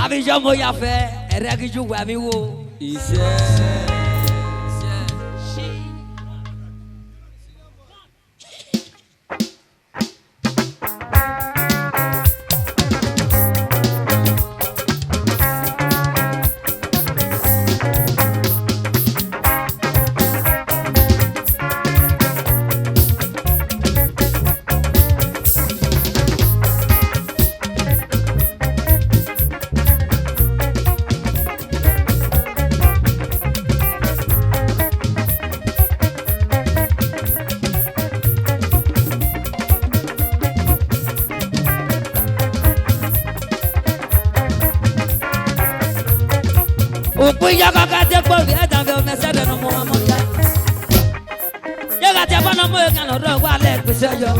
Abidjan mo ya fẹ́ ẹ̀rẹ́gíjú wà mí wò. Opuya kakate po bi eta be mesede no mo amoya. Ye ga te bono mo ekan lo wa le pese yo.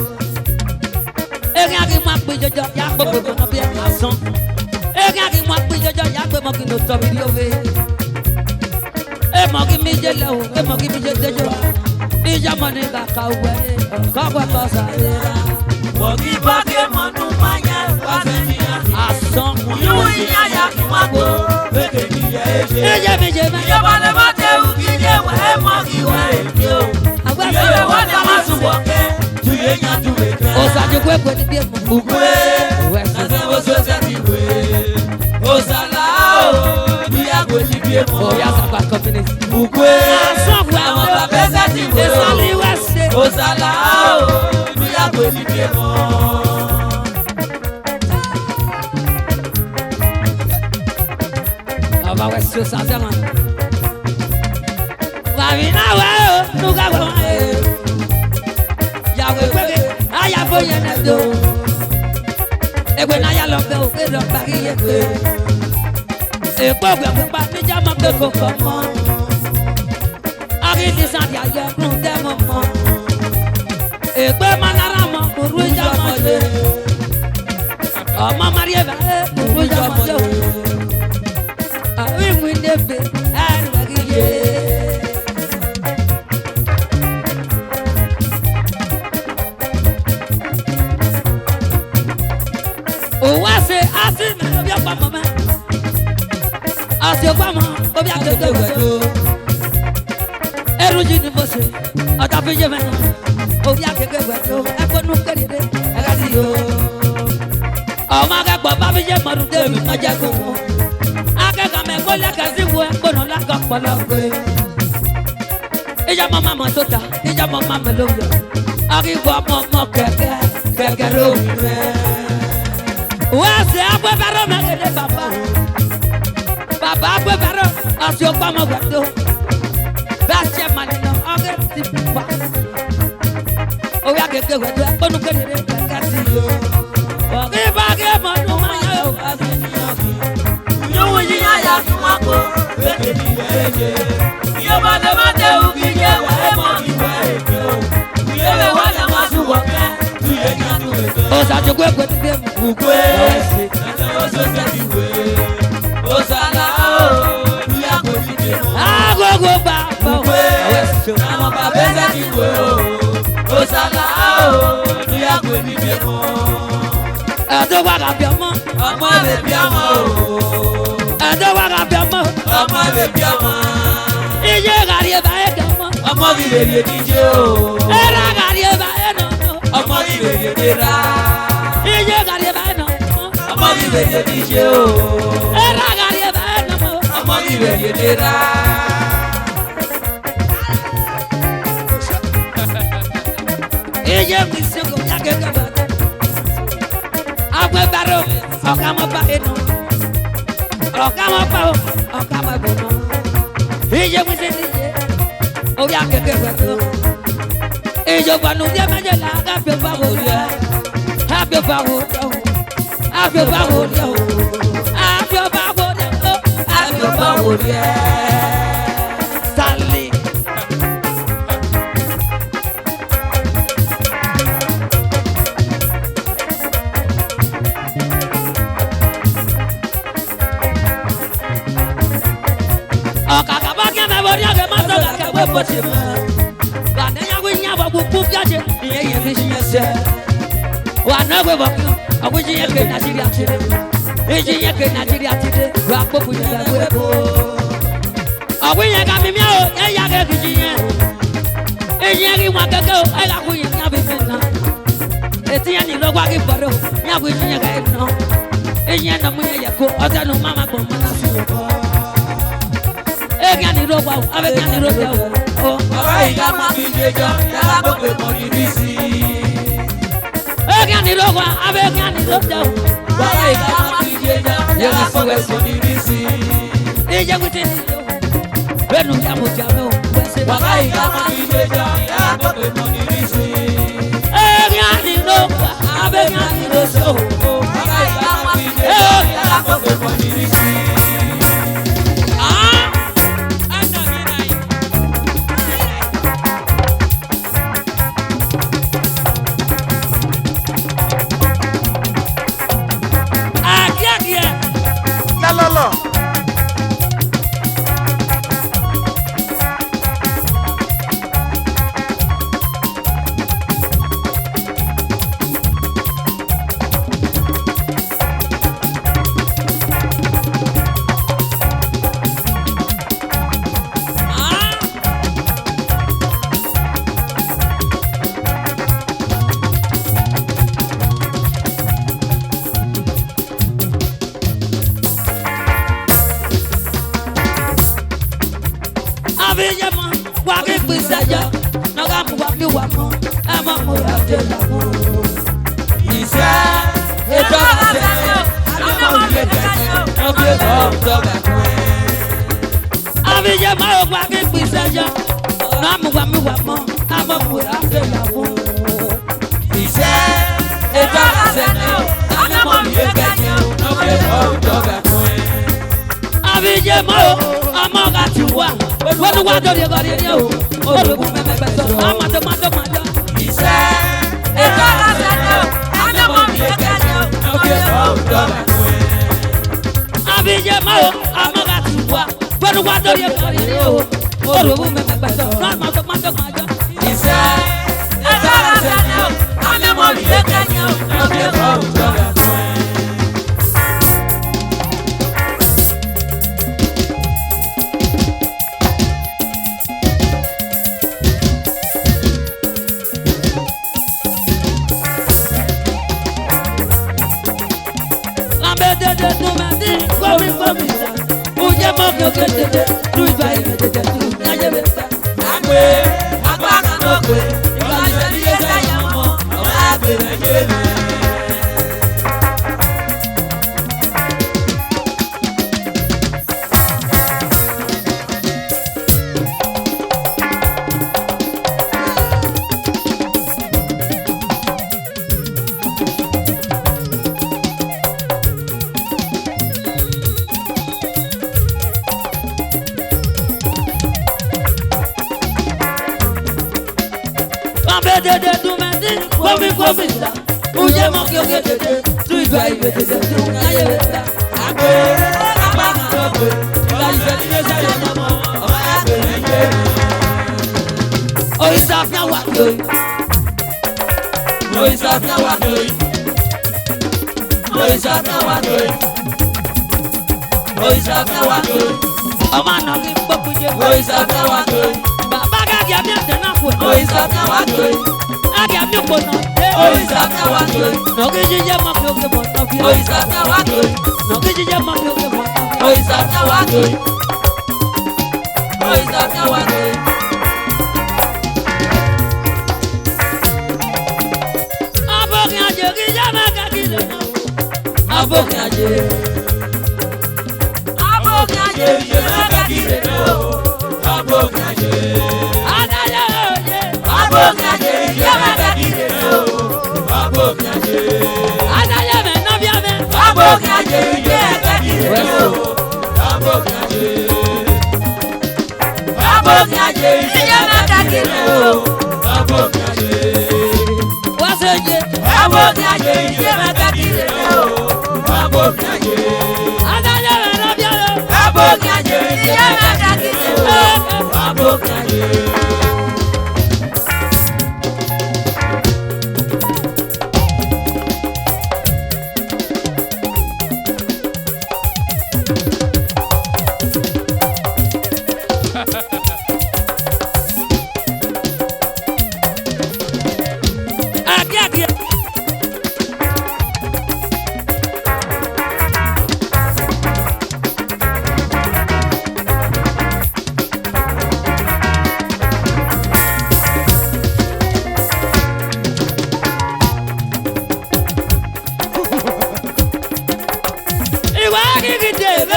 Ekan ki ma pe jojo ya po po no bi asan. Ekan ki ma pe jojo ya pe mo ki no to bi o ve. E mo ki mi je le o, e mo ki mi je dejo. Ija mo ni ka ka we, ka kwa ka sa era. Mo ki ba ke mo nu manya, wa se mi asan. Yo ya ya ki wa go. Eje mi je ma. Yo ba le ma te u ki je wa e mo ki wa e ki o. Yo wa de ma su wo ke. Tu ye nya tu le ke. O sa je kwe ni bi mo. Ukwe. Na se wo so se ti we. O sa la o. Du ya go ni bi mo. O ya sa pa community. Ukwe. Asan wa mo ba be se ti we. E sa li wa se. O sa la o. Du ya go ni bi mo. Aba wa so sa se ma. Wa mi na wa o, nu ga wa e. Ya we pe aya bo yen na do. Egbe na ya lo pe o pe lo pa ki ye pe. E po gbe pa mi ja mo pe ko ko mo. Ari ni san ya ye kun te mo mo. Egbe manara mo ru ja mo le. Ọmọ Maria va ru ja mo le. Ari mu ne be ari wa ki ye. O wa se asi me lo bi pa mo me. Asi o pa mo, o bi akeke we do. Eruji ni mo se, ota fi je me. O bi akeke we do, e ko nu keride, e ga si yo. O ma ga gbo ba bi je mo ru de mi ma je ko mo. Akeka me ko le ka si wo e ko no la ka polo gbe. Ija mo ma mo tota, ija mo ma me lo yo. Ari wo mo keke, keke ro mi me. Wa se agbe baro me de papa. Baba agbe baro asi o pa mo gbe do. Ba se mani no age ti pa. O ya keke we do ko nu keride ka si yo. O ki ba ke mo nu ma yo asi ni asi. Yo wi ya ya ki wa ko. Beke ni ye. Yo ba de ma te u ki je wa e mo ki wa e ki o. Yo le wa ya ma su wo ke. Tu ye nya tu le ke. O sa je kwe ti bi mo. Ukwe. Na se wo so se ti we. O sa la o. Du ya go ni bi mo. Agogo ba ba. Ukwe. Na mo ba be se ti we o. O sa la o. Du ya go ni bi mo. Ado wa ga bi omo. Ọmọ le bi ọmọ o. Ado wa ga bi omo. Ọmọ le bi ọmọ. Ije ga ri ba e ga omo. Ọmọ bi le ye ni je o. Era ga ri ba e no. Ọmọ bi le ye ni ra. Ije ga ri ba e no. Ọmọ bi le ye ni je o. Era ga ri ba e no. Ọmọ bi le ye ni ra. Ije mi se go ya ke ga ba. Agbe baro ọ̀ka mo ba e no. Ọ̀ka mo pa o, ọ̀ka mo bo no. Ije mi se ni je. O ya ke we do. Ije gba nu je meje la ga pe ba wo ye. Ha pe ba wo do. Ha pe ba wo do. Ha pe ba wo do. Ha pe ba wo ye. Stanley. Ọ̀kàkà bá kí ẹ̀mẹ̀ wọlé àgbẹ̀ máa sọ̀rọ̀ àkàwé bọ̀tì mọ́. Wà ní yàgò ìyá bọ̀ gbogbo fíàjẹ́ ìyẹn yẹn fi ṣiyẹn sẹ́. Wà náà gbé bọ̀ kí Abuji ke Nigeria tide. Eji ke Nigeria tide. Wa popu ye ba weko. Abuji ka mi o e ya ke kiji. Eji ri wa ke o e la ku ye nya bi na. Eti ya ni lo gwa ki boro. Nya bu ji ka e no. Eji na mu ye ko o ta no mama ko ma na si ko. E ga ni lo gwa o ave ga ni lo ja o. Oh, Baba ika ma ki jeja, ya la ko pe mo ni risi. Ega ni rogo, abega ni rogo. Baba ika ma ki jeja, ya la ko pe mo ni risi. Eja kuti. Benu jamu jamu. Baba ika ma ki jeja, ya la ko pe mo ni risi. Ega ni rogo, abega ni rogo. Baba ika ma ki jeja, ya la ko pe mo ni risi.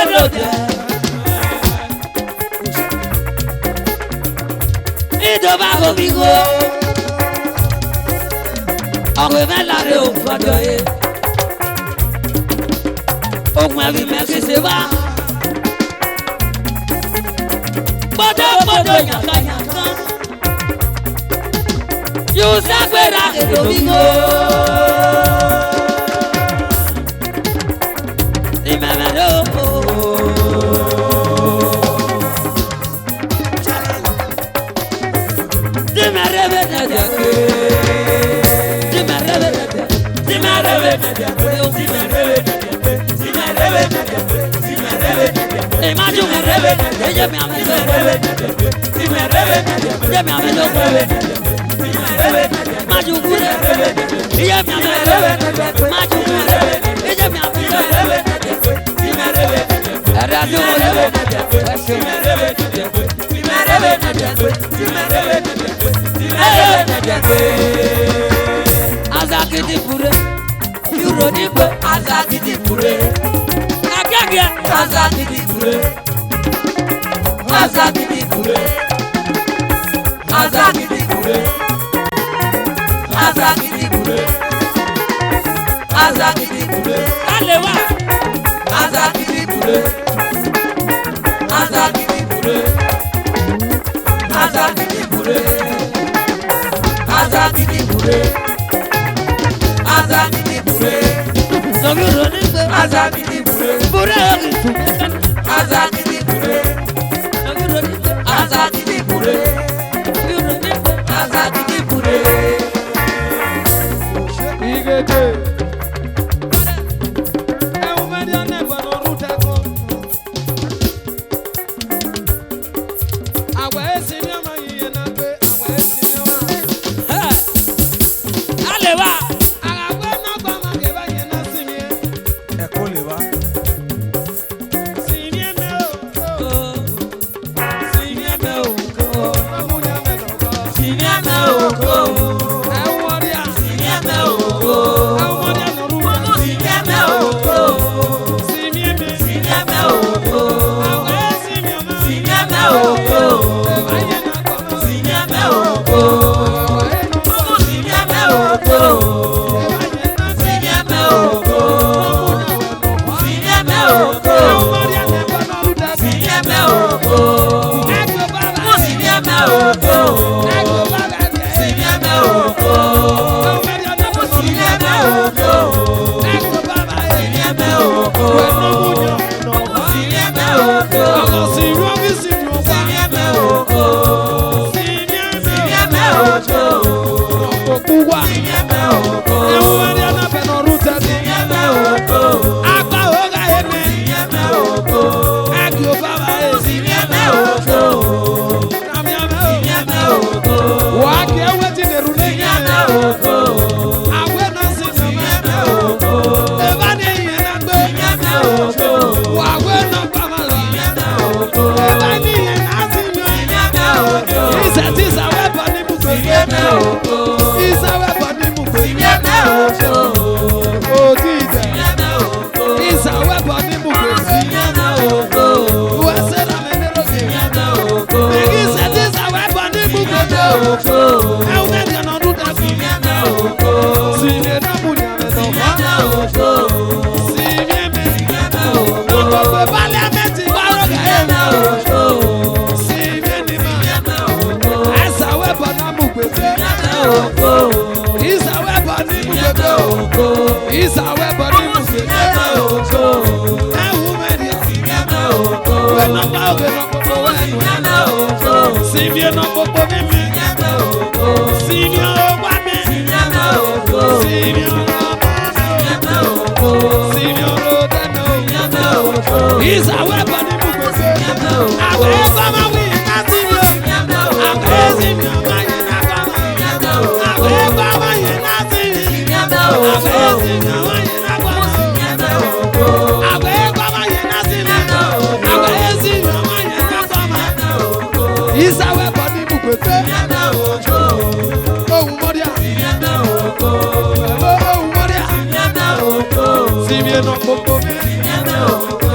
melody. Idobago bigo. Ọ̀gbìn mẹ́láre ò fọdọ̀ yé. Ogun ẹ̀rí mẹ́kì ṣe wá. Gbọ́dọ̀ yànkanyànká. Yóò ságbéra èdò bigo. Ìmẹ̀mẹ̀dọ́. Azakiti pure, Euronico, Azakiti pure, Agagia, Azakiti pure, Azakiti pure, Azakiti pure, Azakiti pure, Azakiti pure, Alewa, Azakiti pure, Azakiti pure, Azakiti pure, Azakiti pure. Azakiti pure, Azakiti pure, Azakiti pure, Azakiti pure, Azakiti pure. Igete.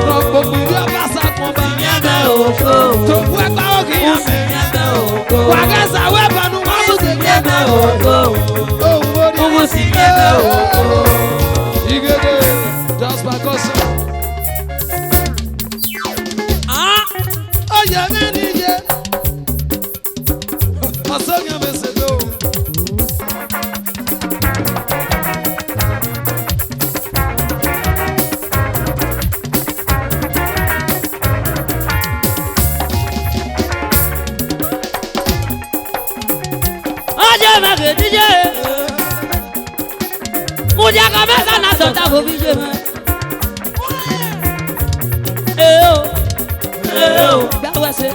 No, Oje ma ke dije. Mudia ka mesa na so ta go bi je ma. Bawa se.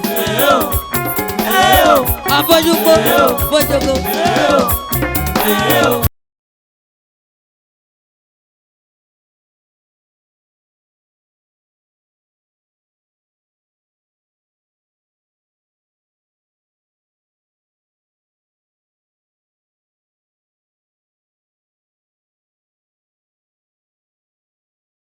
Abojuko, bojuko.